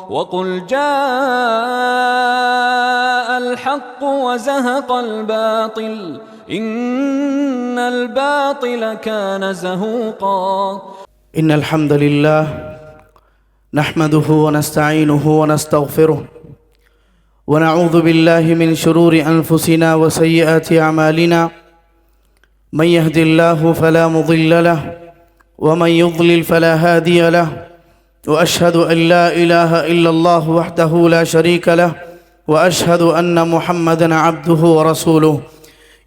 وقل جاء الحق وزهق الباطل إن الباطل كان زهوقا إن الحمد لله نحمده ونستعينه ونستغفره ونعوذ بالله من شرور أنفسنا وسيئات أعمالنا من يهد الله فلا مضل له ومن يضلل فلا هادي له وأشهد أن لا إله إلا الله وحده لا شريك له وأشهد أن محمدًا عبده ورسوله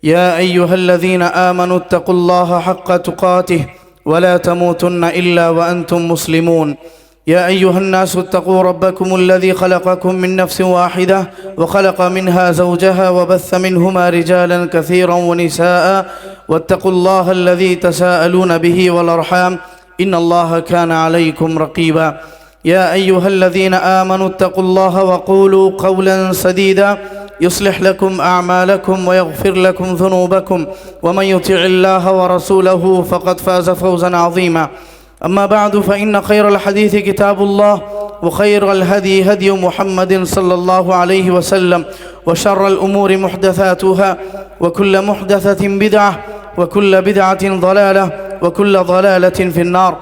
يا أيها الذين آمنوا اتقوا الله حق تقاته ولا تموتن إلا وأنتم مسلمون يا أيها الناس اتقوا ربكم الذي خلقكم من نفس واحدة وخلق منها زوجها وبث منهما رجالا كثيرا ونساء واتقوا الله الذي تساءلون به والأرحام إن الله كان عليكم رقيبا يا أيها الذين آمنوا اتقوا الله وقولوا قولا سديدا يصلح لكم أعمالكم ويغفر لكم ذنوبكم ومن يطع الله ورسوله فقد فاز فوزا عظيما أما بعد فإن خير الحديث كتاب الله وخير الهدي هدي محمد صلى الله عليه وسلم وشر الأمور محدثاتها وكل محدثة بدعة وكل بدعة ضلالة وكل ضلالة في النار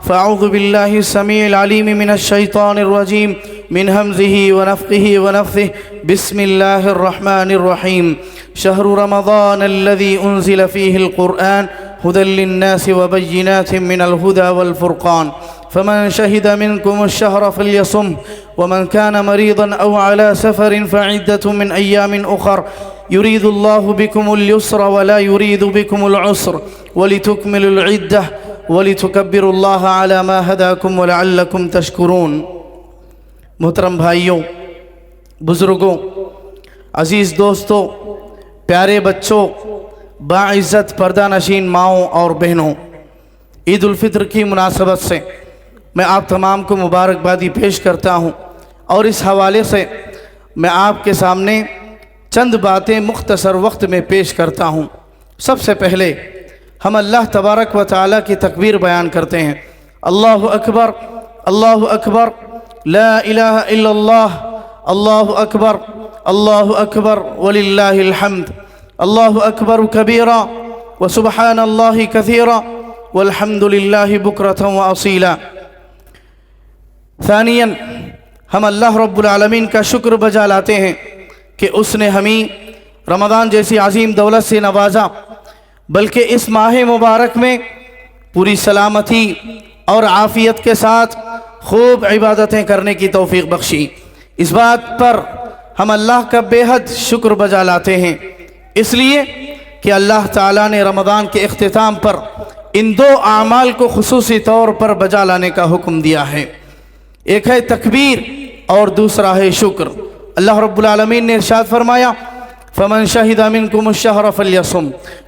فأعوذ بالله السميع العليم من الشيطان الرجيم من همزه ونفخه ونفثه بسم الله الرحمن الرحيم شهر رمضان الذي أنزل فيه القرآن هدى للناس وبينات من الهدى والفرقان فمن شهد منكم الشهر فليصم ومن كان مريضا أو على سفر فعدة من أيام أخر يريد الله بكم اليسر ولا يريد بكم العسر ولتكملوا العدة ولتكبروا الله على ما هداكم ولعلكم تشكرون محترم بھائیوں، بزرگوں، عزیز دوستوں، پیارے بچوں، باعزت پردہ نشین ماؤں اور بہنوں، عید الفطر کی مناسبت سے میں آپ تمام کو مبارکبادی پیش کرتا ہوں اور اس حوالے سے میں آپ کے سامنے چند باتیں مختصر وقت میں پیش کرتا ہوں۔ سب سے پہلے ہم اللہ تبارک و تعالیٰ کی تکبیر بیان کرتے ہیں۔ اللہ اکبر، اللہ اکبر، لا الہ الا اللہ، اللہ اکبر وللہ الحمد، اللہ اکبر کبیرا وسبحان اللہ کثیرا والحمد للہ بکرۃ واصیلا۔ ثانیاً ہم اللہ رب العالمین کا شکر بجا لاتے ہیں کہ اس نے ہمیں رمضان جیسی عظیم دولت سے نوازا، بلکہ اس ماہ مبارک میں پوری سلامتی اور عافیت کے ساتھ خوب عبادتیں کرنے کی توفیق بخشی۔ اس بات پر ہم اللہ کا بے حد شکر بجا لاتے ہیں، اس لیے کہ اللہ تعالیٰ نے رمضان کے اختتام پر ان دو اعمال کو خصوصی طور پر بجا لانے کا حکم دیا ہے، ایک ہے تکبیر اور دوسرا ہے شکر۔ اللہ رب العالمین نے ارشاد فرمایا فمن شہد منکم الشہر فلیصم،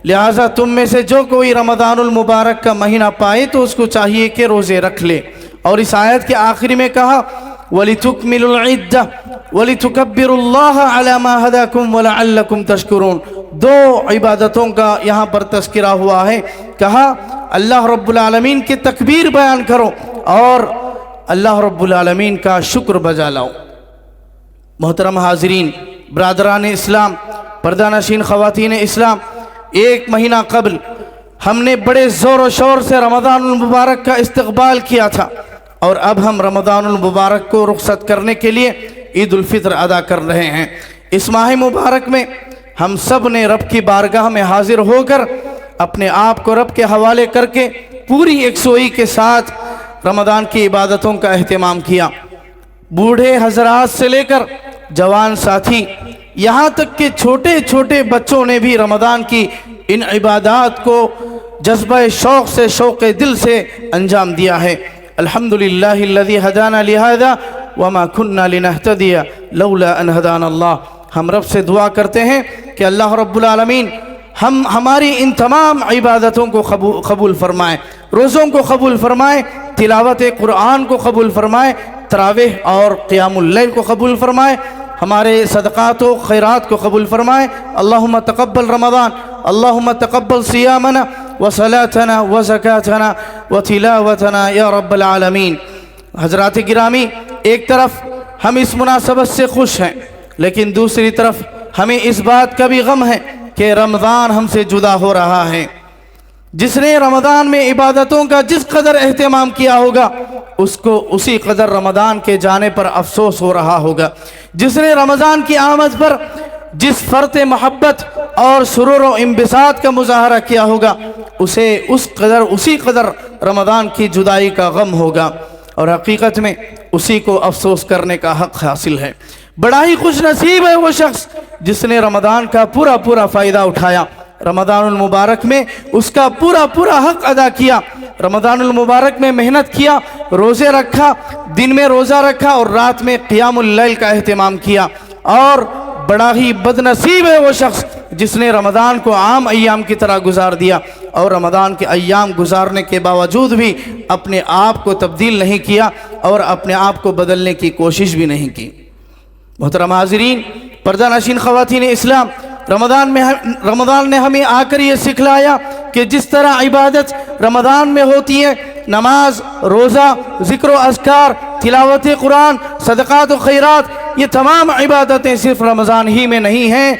لہٰذا تم میں سے جو کوئی رمضان المبارک کا مہینہ پائے تو اس کو چاہیے کہ روزے رکھ لے، اور اس آیت کے آخری میں کہا وَلِتُكْمِلُوا الْعِدَّةَ وَلِتُكَبِّرُوا اللَّهَ عَلَى مَا هَدَاكُمْ وَلَعَلَّكُمْ تَشْكُرُونَ۔ دو عبادتوں کا یہاں پر تذکرہ ہوا ہے، کہا اللہ رب العالمین کی تکبیر بیان کرو اور اللہ رب العالمین کا شکر بجا لاؤ۔ محترم حاضرین، برادران اسلام، پردہ نشین خواتین اسلام، ایک مہینہ قبل ہم نے بڑے زور و شور سے رمضان المبارک کا استقبال کیا تھا، اور اب ہم رمضان المبارک کو رخصت کرنے کے لیے عید الفطر ادا کر رہے ہیں۔ اس ماہ مبارک میں ہم سب نے رب کی بارگاہ میں حاضر ہو کر اپنے آپ کو رب کے حوالے کر کے پوری یکسوئی کے ساتھ رمضان کی عبادتوں کا اہتمام کیا۔ بوڑھے حضرات سے لے کر جوان ساتھی، یہاں تک کہ چھوٹے چھوٹے بچوں نے بھی رمضان کی ان عبادات کو جذبہ شوق سے، شوق دل سے انجام دیا ہے۔ الحمدللہ الذی ہدانا لہذا وما کننا لنہتدی لولا ان ہدانا اللہ۔ ہم رب سے دعا کرتے ہیں کہ اللہ رب العالمین ہماری ان تمام عبادتوں کو قبول فرمائے، روزوں کو قبول فرمائے، تلاوت قرآن کو قبول فرمائے، تراویح اور قیام اللیل کو قبول فرمائے، ہمارے صدقات و خیرات کو قبول فرمائے۔ اللہم تقبل رمضان، اللہم تقبل صیامنا وصلاتنا وزکاتنا وتلاوتنا یا رب العالمین۔ حضرات گرامی، ایک طرف ہم اس مناسبت سے خوش ہیں، لیکن دوسری طرف ہمیں اس بات کا بھی غم ہے کہ رمضان ہم سے جدا ہو رہا ہے۔ جس نے رمضان میں عبادتوں کا جس قدر اہتمام کیا ہوگا اس کو اسی قدر رمضان کے جانے پر افسوس ہو رہا ہوگا۔ جس نے رمضان کی آمد پر جس فرط محبت اور سرور و انبساط کا مظاہرہ کیا ہوگا اسے اسی قدر رمضان کی جدائی کا غم ہوگا، اور حقیقت میں اسی کو افسوس کرنے کا حق حاصل ہے۔ بڑا ہی خوش نصیب ہے وہ شخص جس نے رمضان کا پورا فائدہ اٹھایا، رمضان المبارک میں اس کا پورا حق ادا کیا، رمضان المبارک میں محنت کیا، روزے رکھا، دن میں روزہ رکھا اور رات میں قیام اللیل کا اہتمام کیا۔ اور بڑا ہی بد نصیب ہے وہ شخص جس نے رمضان کو عام ایام کی طرح گزار دیا اور رمضان کے ایام گزارنے کے باوجود بھی اپنے آپ کو تبدیل نہیں کیا اور اپنے آپ کو بدلنے کی کوشش بھی نہیں کی۔ محترم حاضرین، پردہ نشین خواتین اسلام، رمضان نے ہمیں آ کر یہ سکھلایا کہ جس طرح عبادت رمضان میں ہوتی ہے، نماز، روزہ، ذکر و اذکار، تلاوت قرآن، صدقات و خیرات، یہ تمام عبادتیں صرف رمضان ہی میں نہیں ہیں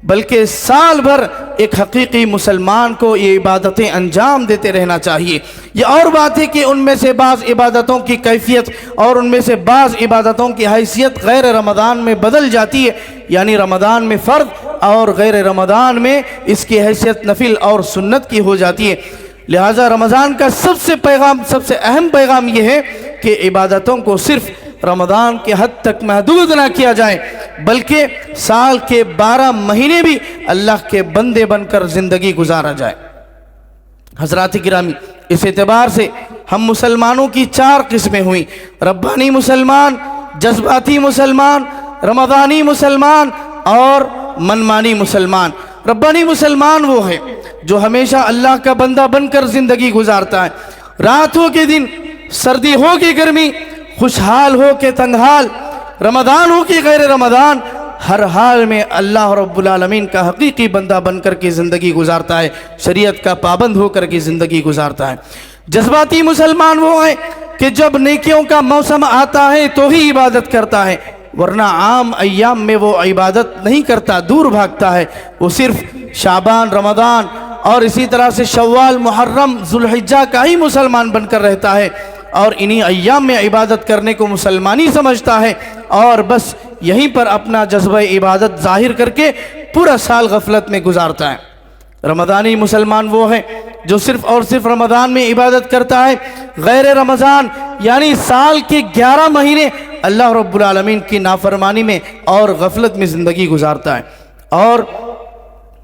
بلکہ سال بھر ایک حقیقی مسلمان کو یہ عبادتیں انجام دیتے رہنا چاہیے۔ یہ اور بات ہے کہ ان میں سے بعض عبادتوں کی کیفیت اور ان میں سے بعض عبادتوں کی حیثیت غیر رمضان میں بدل جاتی ہے، یعنی رمضان میں فرض اور غیر رمضان میں اس کی حیثیت نفل اور سنت کی ہو جاتی ہے۔ لہٰذا رمضان کا سب سے اہم پیغام یہ ہے کہ عبادتوں کو صرف رمضان کے حد تک محدود نہ کیا جائے بلکہ سال کے 12 مہینے بھی اللہ کے بندے بن کر زندگی گزارا جائے۔ حضرات گرامی، اس اعتبار سے ہم مسلمانوں کی 4 قسمیں ہوئیں: ربانی مسلمان، جذباتی مسلمان، رمضانی مسلمان اور منمانی مسلمان۔ ربانی مسلمان وہ ہے جو ہمیشہ اللہ کا بندہ بن کر زندگی گزارتا ہے، رات ہو کے دن، سردی ہو کے گرمی، خوشحال ہو کے تنگحال، رمضان ہو کے غیر رمضان، ہر حال میں اللہ رب العالمین کا حقیقی بندہ بن کر کے زندگی گزارتا ہے، شریعت کا پابند ہو کر کے زندگی گزارتا ہے۔ جذباتی مسلمان وہ ہے کہ جب نیکیوں کا موسم آتا ہے تو ہی عبادت کرتا ہے، ورنہ عام ایام میں وہ عبادت نہیں کرتا، دور بھاگتا ہے۔ وہ صرف شعبان، رمضان اور اسی طرح سے شوال، محرم، ذوالحجہ کا ہی مسلمان بن کر رہتا ہے اور انہی ایام میں عبادت کرنے کو مسلمانی سمجھتا ہے اور بس یہیں پر اپنا جذبہ عبادت ظاہر کر کے پورا سال غفلت میں گزارتا ہے۔ رمضانی مسلمان وہ ہے جو صرف اور صرف رمضان میں عبادت کرتا ہے، غیر رمضان یعنی سال کے 11 مہینے اللہ رب العالمین کی نافرمانی میں اور غفلت میں زندگی گزارتا ہے۔ اور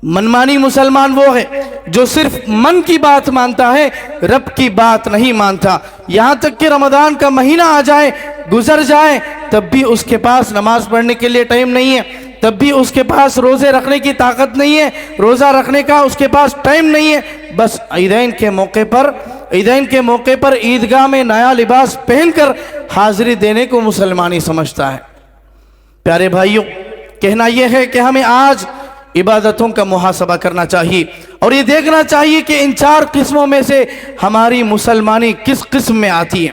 منمانی مسلمان وہ ہے جو صرف من کی بات مانتا ہے، رب کی بات نہیں مانتا، یہاں تک کہ رمضان کا مہینہ آ جائے، گزر جائے، تب بھی اس کے پاس نماز پڑھنے کے لیے ٹائم نہیں ہے، تب بھی اس کے پاس روزے رکھنے کی طاقت نہیں ہے، روزہ رکھنے کا اس کے پاس ٹائم نہیں ہے، بس عیدین کے موقع پر عیدگاہ میں نیا لباس پہن کر حاضری دینے کو مسلمانی سمجھتا ہے۔ پیارے بھائیوں، کہنا یہ ہے کہ ہمیں آج عبادتوں کا محاسبہ کرنا چاہیے اور یہ دیکھنا چاہیے کہ ان 4 قسموں میں سے ہماری مسلمانی کس قسم میں آتی ہے۔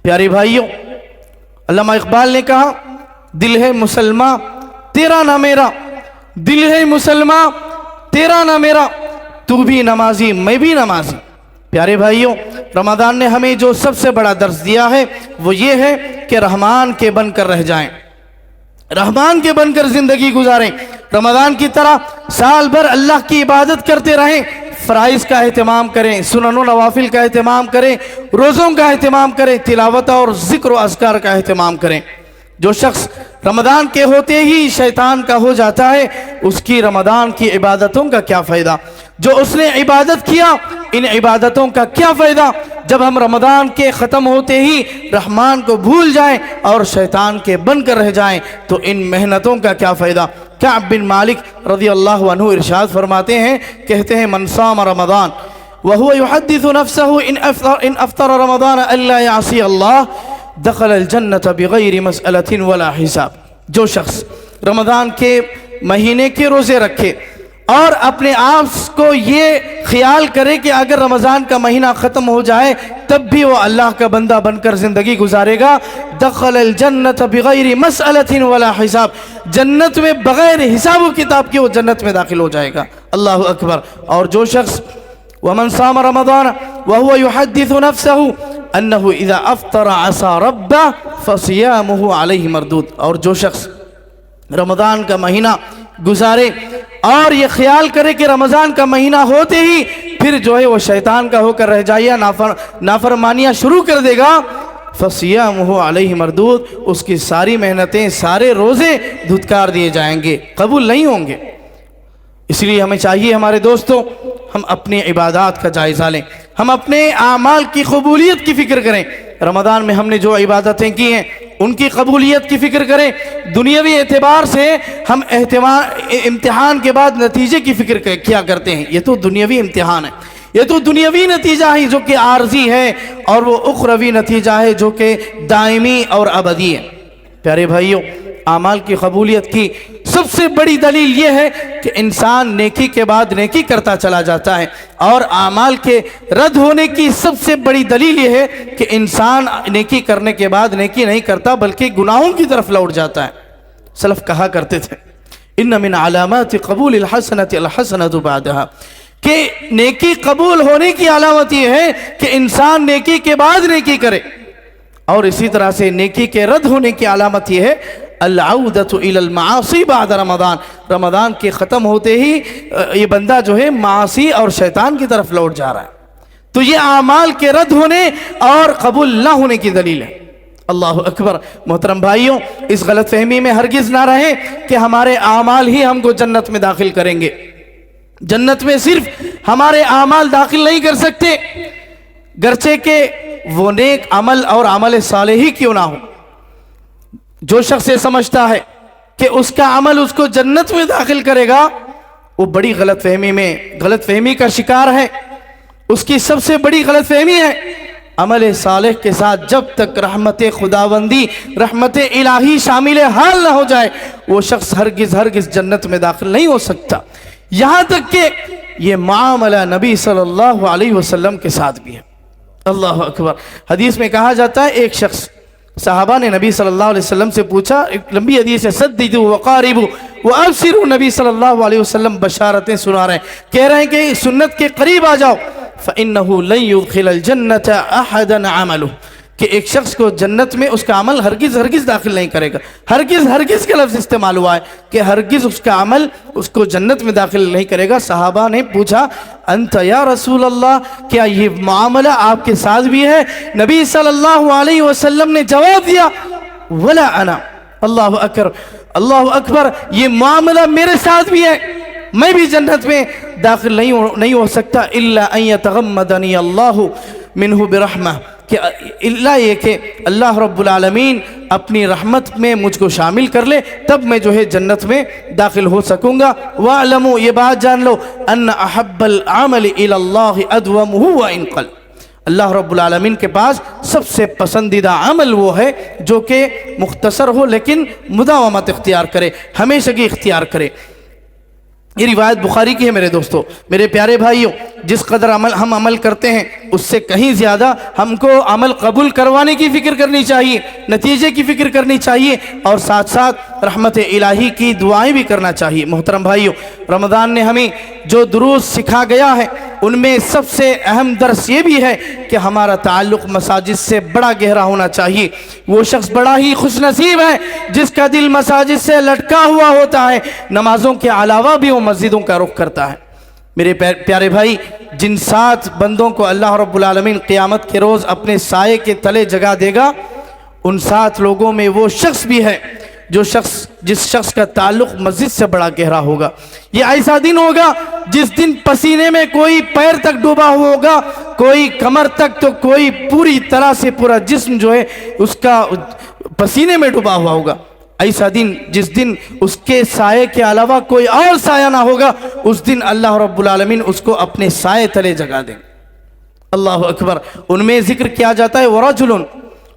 پیارے بھائیوں، علامہ اقبال نے کہا، دل ہے مسلماں تیرا نہ میرا، دل ہے مسلماں تیرا نہ میرا، تو بھی نمازی میں بھی نمازی۔ پیارے بھائیوں، رمضان نے ہمیں جو سب سے بڑا درس دیا ہے وہ یہ ہے کہ رحمان کے بن کر رہ جائیں، رحمان کے بن کر زندگی گزاریں، رمضان کی طرح سال بھر اللہ کی عبادت کرتے رہیں، فرائض کا اہتمام کریں، سنن و نوافل کا اہتمام کریں، روزوں کا اہتمام کریں، تلاوت اور ذکر و اذکار کا اہتمام کریں۔ جو شخص رمضان کے ہوتے ہی شیطان کا ہو جاتا ہے اس کی رمضان کی عبادتوں کا کیا فائدہ؟ جو اس نے عبادت کیا ان عبادتوں کا کیا فائدہ جب ہم رمضان کے ختم ہوتے ہی رحمان کو بھول جائیں اور شیطان کے بن کر رہ جائیں تو ان محنتوں کا کیا فائدہ؟ کعب بن مالک رضی اللہ عنہ ارشاد فرماتے ہیں، کہتے ہیں، من صام رمضان وهو يحدث نفسه ان افطر رمضان الا يعصي الله دخل الجنة بغیر مسئلة ولا حساب۔ جو شخص رمضان کے مہینے کے روزے رکھے اور اپنے آپ کو یہ خیال کرے کہ اگر رمضان کا مہینہ ختم ہو جائے تب بھی وہ اللہ کا بندہ بن کر زندگی گزارے گا. دخل الجنت بغیر مسئلۃ ولا حساب، جنت میں بغیر حساب و کتاب کے وہ جنت میں داخل ہو جائے گا. اللہ اکبر. اور جو شخص ومن صام رمضان وهو يحدث نفسه انه اذا افطر عصى ربه فصيامه عليه مردود، اور جو شخص رمضان کا مہینہ گزارے اور یہ خیال کرے کہ رمضان کا مہینہ ہوتے ہی پھر جو ہے وہ شیطان کا ہو کر رہ جائے، نافرمانیاں شروع کر دے گا، فصیامہ علیہ مردود، اس کی ساری محنتیں، سارے روزے دھتکار دیے جائیں گے، قبول نہیں ہوں گے. اس لیے ہمیں چاہیے ہمارے دوستوں، ہم اپنی عبادات کا جائزہ لیں، ہم اپنے اعمال کی قبولیت کی فکر کریں. رمضان میں ہم نے جو عبادتیں کی ہیں ان کی قبولیت کی فکر کریں. دنیاوی اعتبار سے ہم امتحان کے بعد نتیجے کی فکر کیا کرتے ہیں. یہ تو دنیاوی امتحان ہے، یہ تو دنیاوی نتیجہ ہے جو کہ عارضی ہے، اور وہ اخروی نتیجہ ہے جو کہ دائمی اور ابدی ہے. پیارے بھائیوں، اعمال کی قبولیت کی سب سے بڑی دلیل یہ ہے کہ انسان نیکی کے بعد نیکی کرتا چلا جاتا ہے، اور اعمال کے رد ہونے کی سب سے بڑی دلیل یہ ہے کہ انسان نیکی کرنے کے بعد نیکی نہیں کرتا بلکہ گناہوں کی طرف لوٹ جاتا ہے. سلف کہا کرتے تھے ان من علامات قبول الحسنۃ الحسنۃ بعدها، کہ نیکی قبول ہونے کی علامت یہ ہے کہ انسان نیکی کے بعد نیکی کرے، اور اسی طرح سے نیکی کے رد ہونے کی علامت یہ ہے العودۃ الی المعاصی بعد رمضان، رمضان کے ختم ہوتے ہی یہ بندہ جو ہے معاصی اور شیطان کی طرف لوٹ جا رہا ہے. تو یہ اعمال کے رد ہونے اور قبول نہ ہونے کی دلیل ہے. اللہ اکبر. محترم بھائیوں، اس غلط فہمی میں ہرگز نہ رہیں کہ ہمارے اعمال ہی ہم کو جنت میں داخل کریں گے. جنت میں صرف ہمارے اعمال داخل نہیں کر سکتے، گرچہ کہ وہ نیک عمل اور عمل صالح ہی کیوں نہ ہو. جو شخص یہ سمجھتا ہے کہ اس کا عمل اس کو جنت میں داخل کرے گا، وہ بڑی غلط فہمی کا شکار ہے. اس کی سب سے بڑی غلط فہمی ہے عمل صالح کے ساتھ جب تک رحمت خداوندی، رحمت الہی شامل حال نہ ہو جائے وہ شخص ہرگز جنت میں داخل نہیں ہو سکتا. یہاں تک کہ یہ معاملہ نبی صلی اللہ علیہ وسلم کے ساتھ بھی ہے. اللہ اکبر. حدیث میں کہا جاتا ہے ایک شخص، صحابہ نے نبی صلی اللہ علیہ وسلم سے پوچھا، ایک لمبی حدیث ہے، سددوا وقاربوا وابشروا، نبی صلی اللہ علیہ وسلم بشارتیں سنا رہے ہیں، کہہ رہے ہیں کہ سنت کے قریب آ جاؤ. فإنه لن يدخل الجنة أحدا عمله، کہ ایک شخص کو جنت میں اس کا عمل ہرگز داخل نہیں کرے گا. ہرگز کا لفظ استعمال ہوا ہے کہ ہرگز اس کا عمل اس کو جنت میں داخل نہیں کرے گا. صحابہ نے پوچھا انت یا رسول اللہ، کیا یہ معاملہ آپ کے ساتھ بھی ہے؟ نبی صلی اللہ علیہ وسلم نے جواب دیا ولا انا. اللہ اکبر. یہ معاملہ میرے ساتھ بھی ہے، میں بھی جنت میں داخل نہیں ہو سکتا الا ان یتغمدنی اللہ منہ برحمہ، کہ اللہ یہ کہ اللہ رب العالمین اپنی رحمت میں مجھ کو شامل کر لے، تب میں جو ہے جنت میں داخل ہو سکوں گا. وَاعْلَمُوا، یہ بات جان لو، أَنَّ أَحَبَّ الْعَمَلِ إِلَى اللَّهِ أَدْوَمُهُ وَإِنْ قَلَّ، اللہ رب العالمین کے پاس سب سے پسندیدہ عمل وہ ہے جو کہ مختصر ہو لیکن مداومت اختیار کرے، ہمیشگی اختیار کرے. یہ روایت بخاری کی ہے میرے دوستو. میرے پیارے بھائیوں، جس قدر ہم عمل کرتے ہیں اس سے کہیں زیادہ ہم کو عمل قبول کروانے کی فکر کرنی چاہیے، نتیجے کی فکر کرنی چاہیے، اور ساتھ ساتھ رحمت الہی کی دعائیں بھی کرنا چاہیے. محترم بھائیوں، رمضان نے ہمیں جو دروس سکھا گیا ہے ان میں سب سے اہم درس یہ بھی ہے کہ ہمارا تعلق مساجد سے بڑا گہرا ہونا چاہیے. وہ شخص بڑا ہی خوش نصیب ہے جس کا دل مساجد سے لٹکا ہوا ہوتا ہے، نمازوں کے علاوہ بھی وہ مسجدوں کا رخ کرتا ہے. میرے پیارے بھائی، جن 7 بندوں کو اللہ رب العالمین قیامت کے روز اپنے سائے کے تلے جگہ دے گا، ان 7 لوگوں میں وہ شخص بھی ہے جس شخص کا تعلق مسجد سے بڑا گہرا ہوگا. یہ ایسا دن ہوگا جس دن پسینے میں کوئی پیر تک ڈوبا ہوا ہوگا، کوئی کمر تک، تو کوئی پوری طرح سے پورا جسم جو ہے اس کا پسینے میں ڈوبا ہوا ہوگا. ایسا دن جس دن اس کے سائے کے علاوہ کوئی اور سایہ نہ ہوگا، اس دن اللہ رب العالمین اس کو اپنے سائے تلے جگہ دیں. اللہ اکبر. ان میں ذکر کیا جاتا ہے وَرَجُلٌ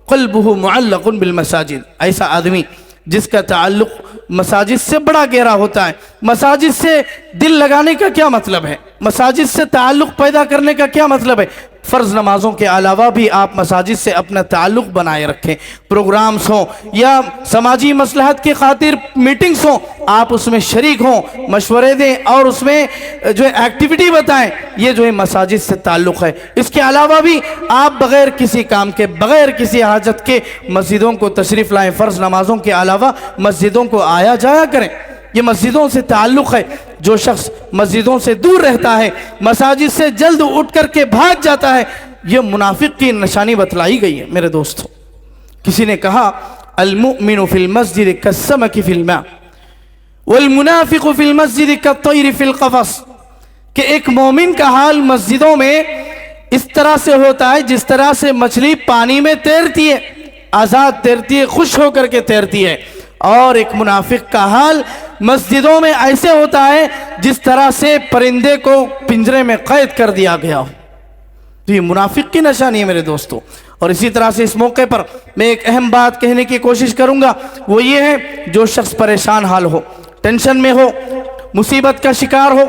قَلْبُهُ مُعَلَّقٌ بِالْمَسَاجِدِ، ایسا آدمی جس کا تعلق مساجد سے بڑا گہرا ہوتا ہے۔ مساجد سے دل لگانے کا کیا مطلب ہے؟ مساجد سے تعلق پیدا کرنے کا کیا مطلب ہے؟ فرض نمازوں کے علاوہ بھی آپ مساجد سے اپنا تعلق بنائے رکھیں۔ پروگرامز ہوں یا سماجی مصلحت کی خاطر میٹنگز ہوں، آپ اس میں شریک ہوں، مشورے دیں اور اس میں جو ہے ایکٹیویٹی بتائیں، یہ جو ہے مساجد سے تعلق ہے۔ اس کے علاوہ بھی آپ بغیر کسی کام کے، بغیر کسی حاجت کے مسجدوں کو تشریف لائیں۔ فرض نمازوں کے علاوہ مسجدوں کو آیا جایا کریں، یہ مسجدوں سے تعلق ہے۔ جو شخص مسجدوں سے دور رہتا ہے، مساجد سے جلد اٹھ کر کے بھاگ جاتا ہے، یہ منافق کی نشانی بتلائی گئی ہے میرے دوستو۔ کسی نے کہا المؤمن فی المسجد کالسمک فی الماء والمنافق فی المسجد کالطیر فی القفص، کہ ایک مومن کا حال مسجدوں میں اس طرح سے ہوتا ہے جس طرح سے مچھلی پانی میں تیرتی ہے، آزاد تیرتی ہے، خوش ہو کر کے تیرتی ہے، اور ایک منافق کا حال مسجدوں میں ایسے ہوتا ہے جس طرح سے پرندے کو پنجرے میں قید کر دیا گیا ہو۔ تو یہ منافق کی نشانی ہے میرے دوستو۔ اور اسی طرح سے اس موقع پر میں ایک اہم بات کہنے کی کوشش کروں گا، وہ یہ ہے جو شخص پریشان حال ہو، ٹینشن میں ہو، مصیبت کا شکار ہو،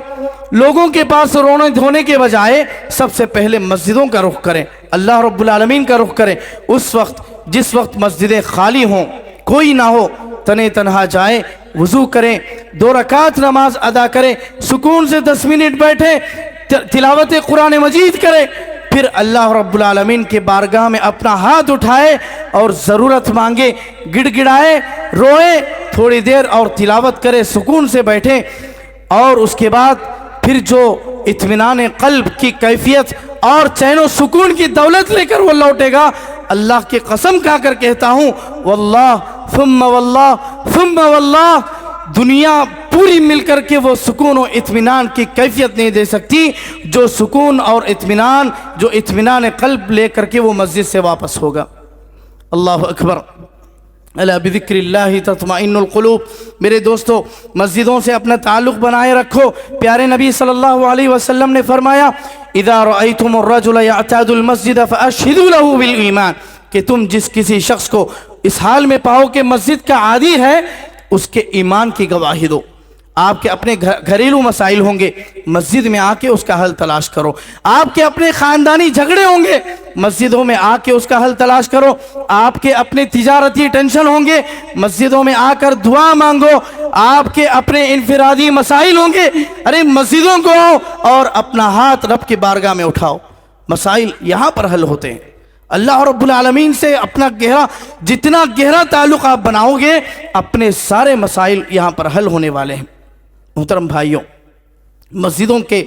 لوگوں کے پاس رونے دھونے کے بجائے سب سے پہلے مسجدوں کا رخ کریں، اللہ رب العالمین کا رخ کریں۔ اس وقت جس وقت مسجدیں خالی ہوں، کوئی نہ ہو، تنے تنہا جائیں، وضو کریں، 2 رکعت نماز ادا کریں، سکون سے 10 منٹ بیٹھیں، تلاوت قرآن مجید کریں، پھر اللہ رب العالمین کے بارگاہ میں اپنا ہاتھ اٹھائے اور ضرورت مانگے، گڑ گڑائے، روئے تھوڑی دیر اور تلاوت کرے، سکون سے بیٹھیں، اور اس کے بعد پھر جو اطمینان قلب کی کیفیت اور چین و سکون کی دولت لے کر وہ لوٹے گا، اللہ کی قسم کھا کر کہتا ہوں، واللہ ثم واللہ ثم واللہ، دنیا پوری مل کر کے وہ سکون و اطمینان کی کیفیت نہیں دے سکتی جو سکون اور اطمینان، جو اطمینان قلب لے کر کے وہ مسجد سے واپس ہوگا۔ اللہ اکبر، الا بذکر اللہ تطمئن القلوب۔ میرے دوستو، مسجدوں سے اپنا تعلق بنائے رکھو۔ پیارے نبی صلی اللہ علیہ وسلم نے فرمایا، اذا رأیتم الرجل یعتاد المسجد فاشہدوا له بالایمان، کہ تم جس کسی شخص کو اس حال میں پاؤ کہ مسجد کا عادی ہے، اس کے ایمان کی گواہی دو۔ آپ کے اپنے گھریلو مسائل ہوں گے، مسجد میں آ کے اس کا حل تلاش کرو۔ آپ کے اپنے خاندانی جھگڑے ہوں گے، مسجدوں میں آ کے اس کا حل تلاش کرو۔ آپ کے اپنے تجارتی ٹینشن ہوں گے، مسجدوں میں آ کر دعا مانگو۔ آپ کے اپنے انفرادی مسائل ہوں گے، ارے مسجدوں کو آؤ اور اپنا ہاتھ رب کی بارگاہ میں اٹھاؤ۔ مسائل یہاں پر حل ہوتے ہیں۔ اللہ رب العالمین سے اپنا جتنا گہرا تعلق آپ بناؤ گے، اپنے سارے مسائل یہاں پر حل ہونے والے ہیں۔ محترم بھائیوں، مسجدوں کے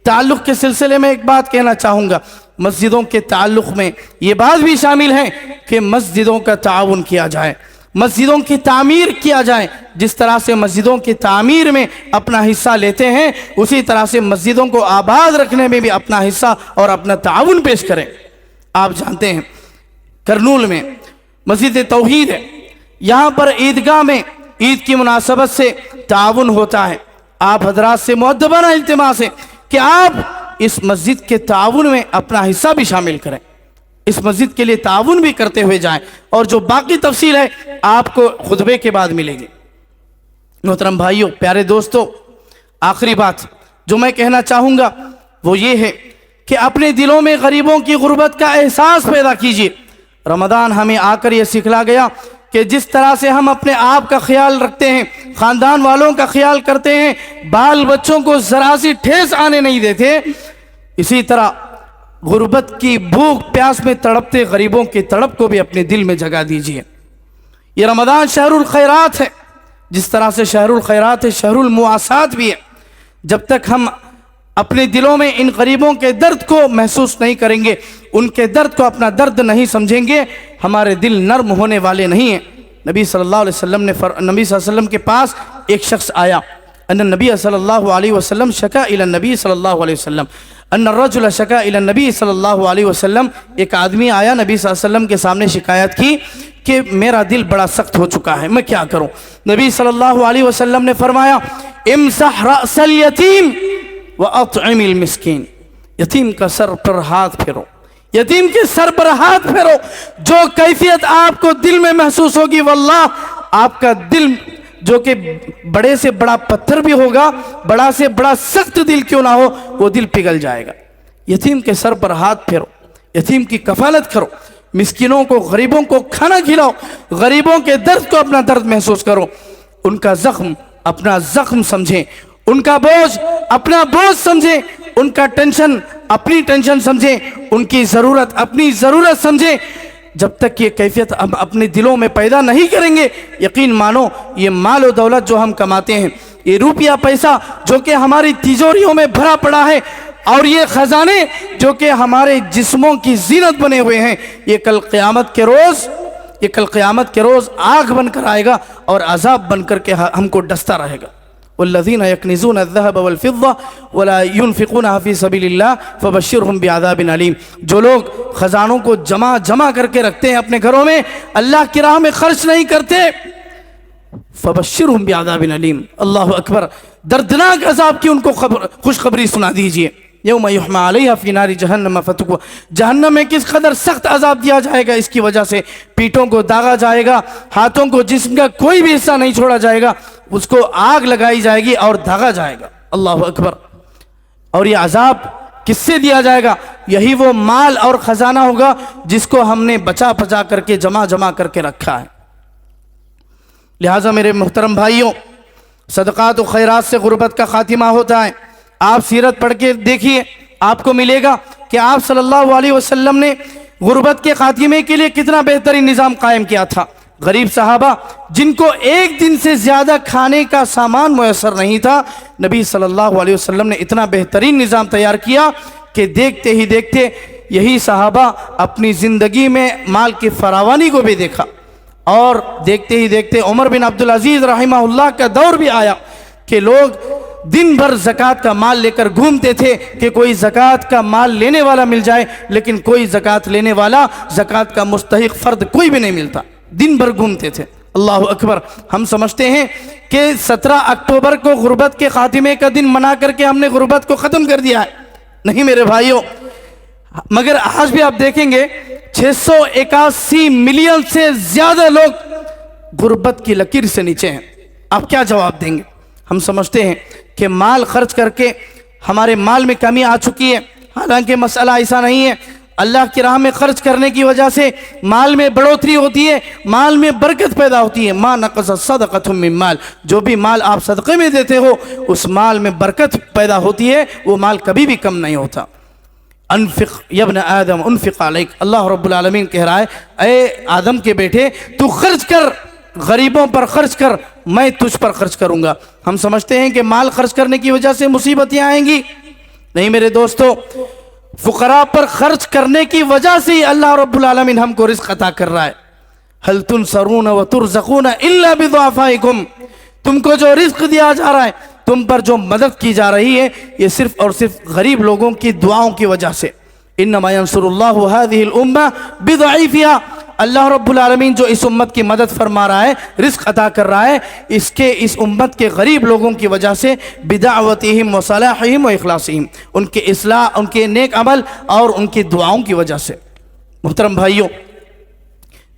تعلق کے سلسلے میں ایک بات کہنا چاہوں گا۔ مسجدوں کے تعلق میں یہ بات بھی شامل ہے کہ مسجدوں کا تعاون کیا جائے، مسجدوں کی تعمیر کیا جائے۔ جس طرح سے مسجدوں کی تعمیر میں اپنا حصہ لیتے ہیں، اسی طرح سے مسجدوں کو آباد رکھنے میں بھی اپنا حصہ اور اپنا تعاون پیش کریں۔ آپ جانتے ہیں کرنول میں مسجد توحید ہے، یہاں پر عیدگاہ میں عید کی مناسبت سے تعاون ہوتا ہے۔ آپ حضرات سے مؤدبانہ التماس ہے کہ آپ اس مسجد کے تعاون میں اپنا حصہ بھی شامل کریں، اس مسجد کے لیے تعاون بھی کرتے ہوئے جائیں، اور جو باقی تفصیل ہے آپ کو خطبے کے بعد ملے گی۔ محترم بھائیوں، پیارے دوستو، آخری بات جو میں کہنا چاہوں گا وہ یہ ہے کہ اپنے دلوں میں غریبوں کی غربت کا احساس پیدا کیجیے۔ رمضان ہمیں آ کر یہ سکھلا گیا کہ جس طرح سے ہم اپنے آپ کا خیال رکھتے ہیں، خاندان والوں کا خیال کرتے ہیں، بال بچوں کو ذرا سی ٹھیس آنے نہیں دیتے، اسی طرح غربت کی بھوک پیاس میں تڑپتے غریبوں کی تڑپ کو بھی اپنے دل میں جگہ دیجیے۔ یہ رمضان شہر الخیرات ہے، جس طرح سے شہر الخیرات ہے، شہر المواسات بھی ہے۔ جب تک ہم اپنے دلوں میں ان غریبوں کے درد کو محسوس نہیں کریں گے، ان کے درد کو اپنا درد نہیں سمجھیں گے، ہمارے دل نرم ہونے والے نہیں ہیں۔ نبی صلی اللہ علیہ وسلم نے نبی صلی اللہ علیہ وسلم کے پاس ایک شخص آیا، ان النبی صلی اللہ علیہ وسلم شکا الی النبی صلی اللہ علیہ وسلم، ان الرجل شکا الی النبی صلی اللہ علیہ وسلم، ایک آدمی آیا نبی صلی اللہ علیہ وسلم کے سامنے شکایت کی کہ میرا دل بڑا سخت ہو چکا ہے، میں کیا کروں؟ نبی صلی اللہ علیہ وسلم نے فرمایا، امسح رأس الیتیم وَأَطْعِمِ الْمِسْكِينَ، یتیم کا سر پر ہاتھ پھیرو، یتیم کے سر پر ہاتھ پھیرو۔ جو کیفیت آپ کو دل میں محسوس ہوگی، واللہ آپ کا دل جو کہ بڑے سے بڑا پتھر بھی ہوگا، بڑا سے بڑا سخت دل کیوں نہ ہو، وہ دل پگھل جائے گا۔ یتیم کے سر پر ہاتھ پھیرو، یتیم کی کفالت کرو، مسکینوں کو، غریبوں کو کھانا کھلاؤ، غریبوں کے درد کو اپنا درد محسوس کرو، ان کا زخم اپنا زخم سمجھیں، ان کا بوجھ اپنا بوجھ سمجھیں، ان کا ٹینشن اپنی ٹینشن سمجھیں، ان کی ضرورت اپنی ضرورت سمجھیں۔ جب تک یہ کیفیت ہم اپنے دلوں میں پیدا نہیں کریں گے، یقین مانو یہ مال و دولت جو ہم کماتے ہیں، یہ روپیہ پیسہ جو کہ ہماری تجوریوں میں بھرا پڑا ہے، اور یہ خزانے جو کہ ہمارے جسموں کی زینت بنے ہوئے ہیں، یہ کل قیامت کے روز آگ بن کر آئے گا اور عذاب بن کر کے ہم کو ڈستا رہے گا۔ والذین یکنزون الذهب والفضة ولا ينفقونها في سبيل الله فبشرهم بعذاب علیم، جو لوگ خزانوں کو جمع کر کے رکھتے ہیں اپنے گھروں میں، اللہ کی راہ میں خرچ نہیں کرتے، فبشرهم بعذاب علیم، اللہ اکبر، دردناک عذاب کی ان کو خوشخبری سنا دیجئے۔ یوم یحمى علیہا فی نار جہنم فتکوی، جہنم میں کس قدر سخت عذاب دیا جائے گا، اس کی وجہ سے پیٹوں کو داغا جائے گا، ہاتھوں کو، جسم کا کوئی بھی حصہ نہیں چھوڑا جائے گا، اس کو آگ لگائی جائے گی اور داغا جائے گا۔ اللہ اکبر۔ اور یہ عذاب کس سے دیا جائے گا؟ یہی وہ مال اور خزانہ ہوگا جس کو ہم نے بچا کر کے جمع کر کے رکھا ہے۔ لہٰذا میرے محترم بھائیوں، صدقات و خیرات سے غربت کا خاتمہ ہوتا ہے۔ آپ سیرت پڑھ کے دیکھیے، آپ کو ملے گا کہ آپ صلی اللہ علیہ وسلم نے غربت کے خاتمے کے لیے کتنا بہترین نظام قائم کیا تھا۔ غریب صحابہ جن کو ایک دن سے زیادہ کھانے کا سامان میسر نہیں تھا، نبی صلی اللہ علیہ وسلم نے اتنا بہترین نظام تیار کیا کہ دیکھتے ہی دیکھتے یہی صحابہ اپنی زندگی میں مال کی فراوانی کو بھی دیکھا، اور دیکھتے ہی دیکھتے عمر بن عبدالعزیز رحمہ اللہ کا دور بھی آیا کہ لوگ دن بھر زکوٰۃ کا مال لے کر گھومتے تھے کہ کوئی زکوٰۃ کا مال لینے والا مل جائے، لیکن کوئی زکوٰۃ لینے والا، زکوٰۃ کا مستحق فرد کوئی بھی نہیں ملتا، دن بھر گھومتے تھے۔ اللہ اکبر۔ ہم سمجھتے ہیں کہ 17 اکتوبر کو غربت کے خاتمے کا دن منا کر کے ہم نے غربت کو ختم کر دیا ہے، نہیں میرے بھائیوں، مگر آج بھی آپ دیکھیں گے 681 ملین سے زیادہ لوگ غربت کی لکیر سے نیچے ہیں۔ آپ کیا جواب دیں گے؟ ہم سمجھتے ہیں کہ مال خرچ کر کے ہمارے مال میں کمی آ چکی ہے، حالانکہ مسئلہ ایسا نہیں ہے۔ اللہ کی راہ میں خرچ کرنے کی وجہ سے مال میں بڑھوتری ہوتی ہے، مال میں برکت پیدا ہوتی ہے۔ ما نقص صدقۃ من مال، جو بھی مال آپ صدقے میں دیتے ہو اس مال میں برکت پیدا ہوتی ہے، وہ مال کبھی بھی کم نہیں ہوتا۔ انفق یا ابن آدم انفق علیک، اللہ رب العالمین کہہ رہا ہے اے آدم کے بیٹے تو خرچ کر، غریبوں پر خرچ کر، میں تجھ پر خرچ کروں گا۔ ہم سمجھتے ہیں کہ مال خرچ کرنے کی وجہ سے مصیبتیں آئیں گی، نہیں میرے دوستو، فقراء پر خرچ کرنے کی وجہ سے ہی اللہ رب العالمین ہم کو رزق عطا کر رہا ہے۔ هل تنصرون وترزقون الا بضعفائکم، تم کو جو رزق دیا جا رہا ہے، تم پر جو مدد کی جا رہی ہے، یہ صرف اور صرف غریب لوگوں کی دعاؤں کی وجہ سے۔ انما ينصر الله هذه الامه بضعيفها، اللہ رب العالمین جو اس امت کی مدد فرما رہا ہے، رزق عطا کر رہا ہے، اس امت کے غریب لوگوں کی وجہ سے، بدعوتہم وصلاحہم واخلاصہم، ان کے اصلاح، ان کے نیک عمل اور ان کی دعاؤں کی وجہ سے۔ محترم بھائیوں،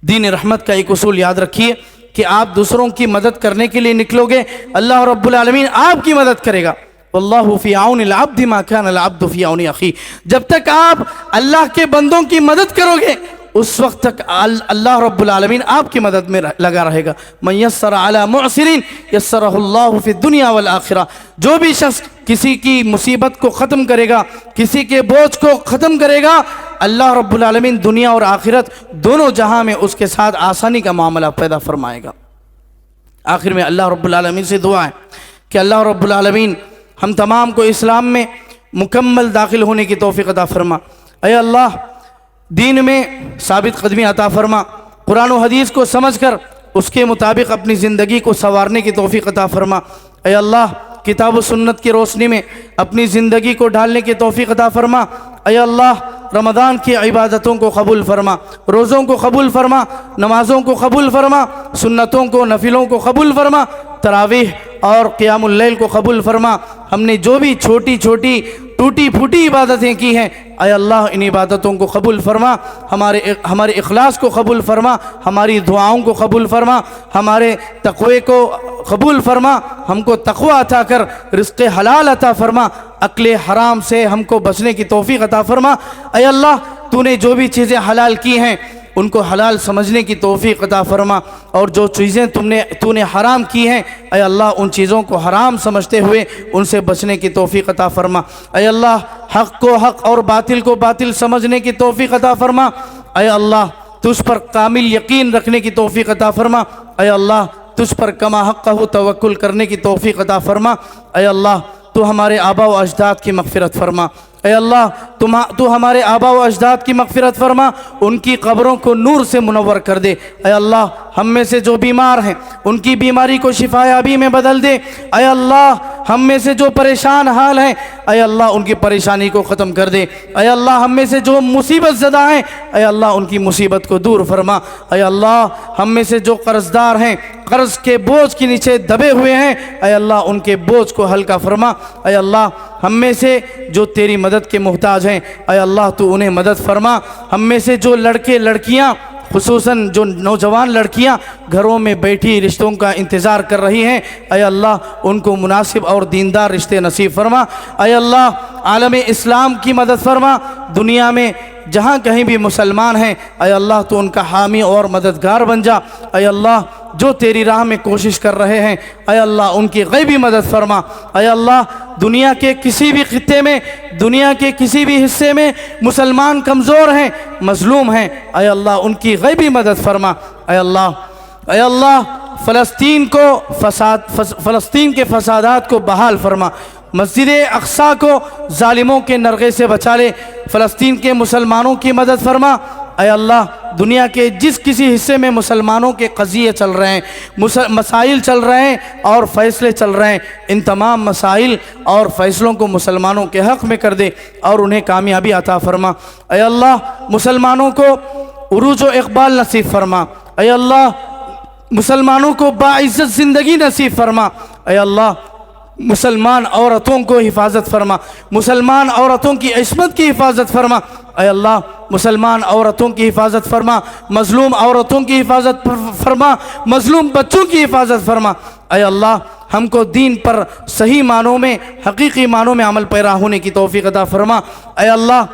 دین رحمت کا ایک اصول یاد رکھیے کہ آپ دوسروں کی مدد کرنے کے لیے نکلو گے، اللہ رب العالمین آپ کی مدد کرے گا۔ واللہ فی عون العبد ما کان العبد فی عون اخیہ، جب تک آپ اللہ کے بندوں کی مدد کرو گے اس وقت تک اللہ رب العالمین آپ کی مدد میں لگا رہے گا۔ من یسر علی معسر یسرہ اللہ فی الدنیا والآخرہ، جو بھی شخص کسی کی مصیبت کو ختم کرے گا، کسی کے بوجھ کو ختم کرے گا، اللہ رب العالمین دنیا اور آخرت دونوں جہاں میں اس کے ساتھ آسانی کا معاملہ پیدا فرمائے گا۔ آخر میں اللہ رب العالمین سے دعا ہے کہ اللہ رب العالمین ہم تمام کو اسلام میں مکمل داخل ہونے کی توفیق عطا فرما۔ اے اللہ، دین میں ثابت قدمی عطا فرما، قرآن و حدیث کو سمجھ کر اس کے مطابق اپنی زندگی کو سنوارنے کی توفیق عطا فرما۔ اے اللہ، کتاب و سنت کی روشنی میں اپنی زندگی کو ڈھالنے کی توفیق عطا فرما۔ اے اللہ، رمضان کی عبادتوں کو قبول فرما، روزوں کو قبول فرما، نمازوں کو قبول فرما، سنتوں کو، نفلوں کو قبول فرما، تراویح اور قیام اللیل کو قبول فرما۔ ہم نے جو بھی چھوٹی چھوٹی ٹوٹی پھوٹی عبادتیں کی ہیں، اے اللہ ان عبادتوں کو قبول فرما، ہمارے اخلاص کو قبول فرما، ہماری دعاؤں کو قبول فرما، ہمارے تقوی کو قبول فرما، ہم کو تقوی عطا کر، رزق حلال عطا فرما، عقل حرام سے ہم کو بچنے کی توفیق عطا فرما۔ اے اللہ تو نے جو بھی چیزیں حلال کی ہیں ان کو حلال سمجھنے کی توفیق عطا فرما، اور جو چیزیں تو نے حرام کی ہیں اے اللہ ان چیزوں کو حرام سمجھتے ہوئے ان سے بچنے کی توفیق عطا فرما۔ اے اللہ حق کو حق اور باطل کو باطل سمجھنے کی توفیق عطا فرما۔ اے اللہ تجھ پر کامل یقین رکھنے کی توفیق عطا فرما۔ اے اللہ تجھ پر کما حقہ توکل کرنے کی توفیق عطا فرما۔ اے اللہ تو ہمارے آبا و اجداد کی مغفرت فرما۔ اے اللہ تو ہمارے آبا و اجداد کی مغفرت فرما، ان کی قبروں کو نور سے منور کر دے۔ اے اللہ ہم میں سے جو بیمار ہیں ان کی بیماری کو شفا یابی میں بدل دے۔ اے اللہ ہم میں سے جو پریشان حال ہیں اے اللہ ان کی پریشانی کو ختم کر دے۔ اے اللہ ہم میں سے جو مصیبت زدہ ہیں اے اللہ ان کی مصیبت کو دور فرما۔ اے اللہ ہم میں سے جو قرض دار ہیں قرض کے بوجھ کے نیچے دبے ہوئے ہیں اے اللہ ان کے بوجھ کو ہلکا فرما۔ اے اللہ ہم میں سے جو تیری مدد کے محتاج ہیں اے اللہ تو انہیں مدد فرما۔ ہم میں سے جو لڑکے لڑکیاں خصوصاً جو نوجوان لڑکیاں گھروں میں بیٹھی رشتوں کا انتظار کر رہی ہیں اے اللہ ان کو مناسب اور دیندار رشتے نصیب فرما۔ اے اللہ عالم اسلام کی مدد فرما، دنیا میں جہاں کہیں بھی مسلمان ہیں اے اللہ تو ان کا حامی اور مددگار بن جا۔ اے اللہ جو تیری راہ میں کوشش کر رہے ہیں اے اللہ ان کی غیبی مدد فرما۔ اے اللہ دنیا کے کسی بھی خطے میں دنیا کے کسی بھی حصے میں مسلمان کمزور ہیں مظلوم ہیں اے اللہ ان کی غیبی مدد فرما۔ اے اللہ فلسطین کے فسادات کو بحال فرما، مسجد اقصیٰ کو ظالموں کے نرغے سے بچا لے، فلسطین کے مسلمانوں کی مدد فرما۔ اے اللہ دنیا کے جس کسی حصے میں مسلمانوں کے قضیے چل رہے ہیں مسائل چل رہے ہیں اور فیصلے چل رہے ہیں ان تمام مسائل اور فیصلوں کو مسلمانوں کے حق میں کر دے اور انہیں کامیابی عطا فرما۔ اے اللہ مسلمانوں کو عروج و اقبال نصیب فرما۔ اے اللہ مسلمانوں کو باعزت زندگی نصیب فرما۔ اے اللہ مسلمان عورتوں کو حفاظت فرما، مسلمان عورتوں کی عصمت کی حفاظت فرما۔ اے اللہ مسلمان عورتوں کی حفاظت فرما، مظلوم عورتوں کی حفاظت فرما، مظلوم بچوں کی حفاظت فرما۔ اے اللہ ہم کو دین پر صحیح معنوں میں حقیقی معنوں میں عمل پیرا ہونے کی توفیق عطا فرما۔ اے اللہ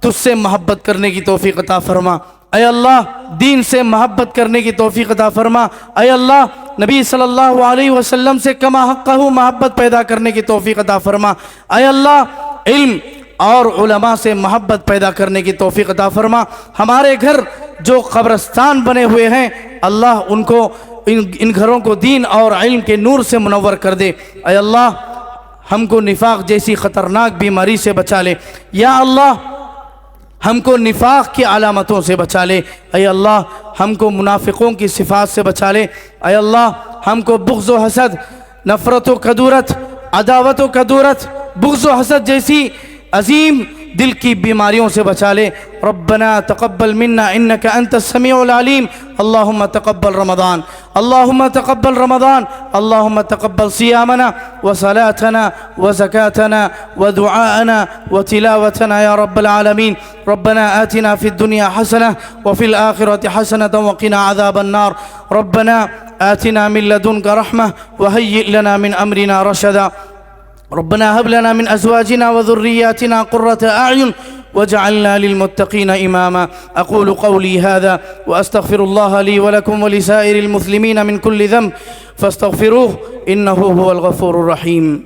تجھ سے محبت کرنے کی توفیق عطا فرما۔ اے اللہ دین سے محبت کرنے کی توفیق عطا فرما۔ اے اللہ نبی صلی اللہ علیہ وسلم سے کما حقہ محبت پیدا کرنے کی توفیق عطا فرما۔ اے اللہ علم اور علماء سے محبت پیدا کرنے کی توفیق عطا فرما۔ ہمارے گھر جو قبرستان بنے ہوئے ہیں اللہ ان کو ان گھروں کو دین اور علم کے نور سے منور کر دے۔ اے اللہ ہم کو نفاق جیسی خطرناک بیماری سے بچا لے۔ یا اللہ ہم کو نفاق کی علامتوں سے بچا لے۔ اے اللہ ہم کو منافقوں کی صفات سے بچا لے۔ اے اللہ ہم کو بغض و حسد، نفرت و کدورت، عداوت و کدورت، بغض و حسد جیسی عظیم دل کی بیماریوں سے بچا لے۔ ربنا تقبل منا انك انت السميع العليم اللهم تقبل رمضان اللهم تقبل رمضان اللهم تقبل صيامنا وصلاتنا وزكاتنا ودعاءنا وتلاوتنا يا رب العالمين. ربنا آتنا في الدنيا حسنة وفي الآخرة حسنة وقنا عذاب النار. ربنا آتنا من لدنك رحمة وهيئ لنا من أمرنا رشدا. ربنا هب لنا من أزواجنا وذرياتنا قرة أعين واجعلنا للمتقين إماما. أقول قولي هذا وأستغفر الله لي ولكم ولسائر المسلمين من كل ذنب فاستغفروه إنه هو الغفور الرحيم.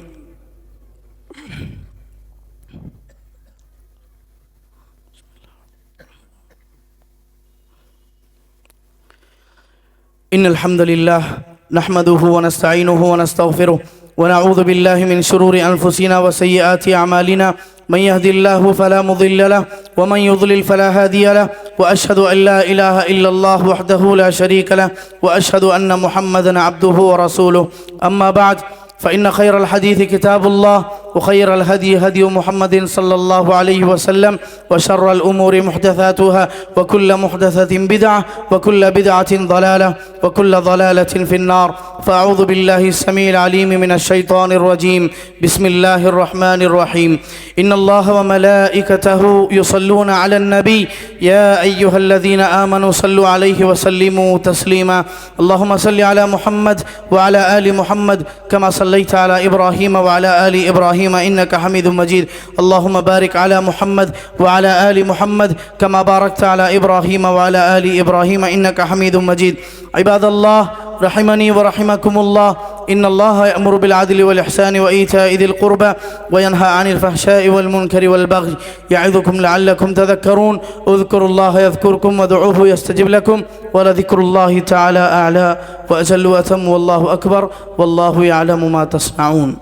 إن الحمد لله نحمده ونستعينه ونستغفره ونعوذ بالله من شرور أنفسنا وسيئات أعمالنا. من يهد الله فلا مضل له ومن يضلل فلا هادي له وأشهد أن لا إله إلا الله وحده لا شريك له وأشهد أن محمدا عبده ورسوله. أما بعد فإن خير الحديث كتاب الله وخير الهدي هدي محمد صلى الله عليه وسلم وشر الأمور محدثاتها وكل محدثة بدعة وكل بدعة ضلالة وكل ضلالة في النار. فأعوذ بالله السميع العليم من الشيطان الرجيم. بسم الله الرحمن الرحيم. إن الله وملائكته يصلون على النبي يا أيها الذين آمنوا صلوا عليه وسلموا تسليما. اللهم صل على محمد وعلى آل محمد كما صليت على إبراهيم وعلى آل إبراهيم إنك حميد مجيد. اللهم بارك على محمد وعلى آل محمد كما باركت على إبراهيم وعلى آل إبراهيم إنك حميد مجيد. عباد الله رحمني ورحمكم الله، إن الله يأمر بالعدل والإحسان وإيتاء ذي القربى وينهى عن الفحشاء والمنكر والبغي يعظكم لعلكم تذكرون. اذكروا الله يذكركم وادعوه يستجب لكم ولذكر الله تعالى أعلى وأجل وأتم والله أكبر والله يعلم ما تصنعون.